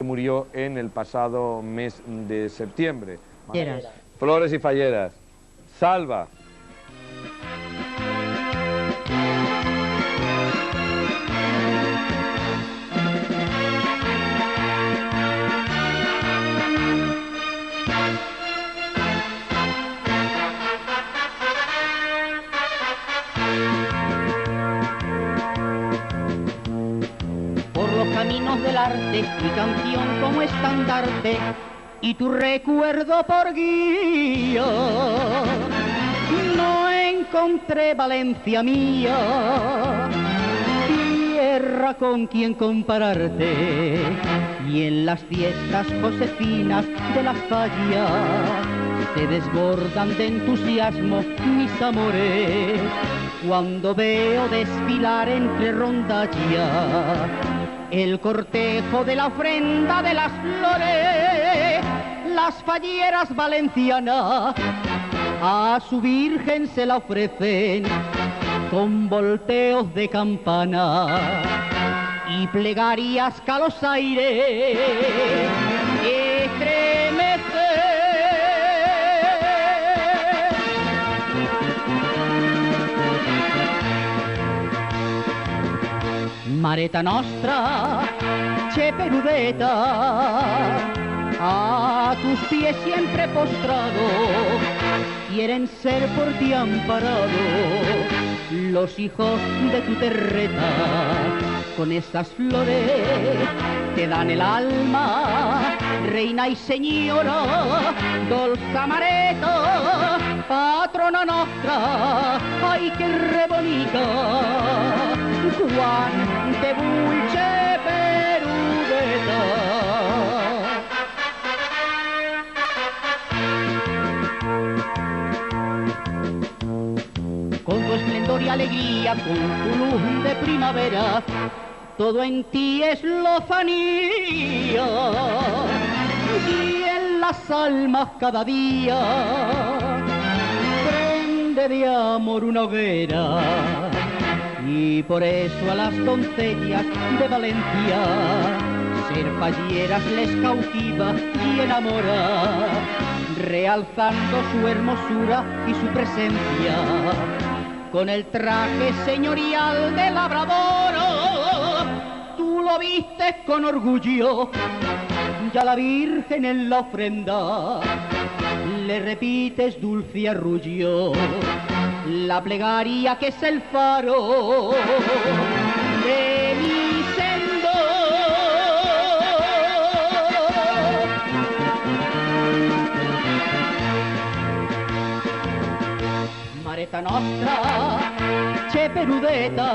Murió en el pasado mes de septiembre. Falleras. Flores y Falleras. Salva. Por los caminos del arte, mi canción como estandarte y tu recuerdo por guía. No encontré Valencia mía, tierra con quien compararte, y en las fiestas josefinas de la falla se desbordan de entusiasmo mis amores cuando veo desfilar entre rondallas el cortejo de la ofrenda de las flores. Las falleras valencianas a su virgen se la ofrecen con volteos de campana y plegarias que a los aires estremecen. Mareta nostra, che perudeta, a tus pies siempre postrado, quieren ser por ti amparados los hijos de tu terreta. Con esas flores te dan el alma, reina y señora, dolça Mareta, patrona nostra, ay que re bonica, Juan de Bulche perudeta. Con tu esplendor y alegría, con tu luz de primavera, todo en ti es lozanía, y en las almas cada día prende de amor una hoguera, y por eso a las doncellas de Valencia ser falleras les cautiva y enamora, realzando su hermosura y su presencia con el traje señorial de labrador. Tú lo vistes con orgullo, ya la Virgen en la ofrenda le repites dulce arrullo la plegaria que es el faro de mi sendero. Mareta nostra, che perudeta,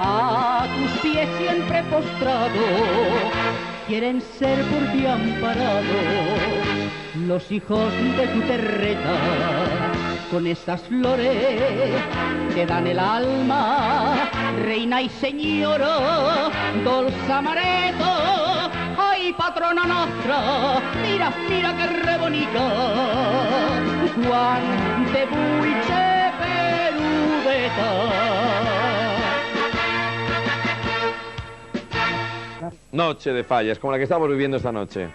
a tus pies siempre postrado, quieren ser por ti amparados los hijos de tu terreta. Con esas flores te dan el alma, reina y señora, dolça Mareta, ay patrona nostra, mira, mira que re bonica, Juan de Bulche perudeta. Noche de fallas, como la que estamos viviendo esta noche.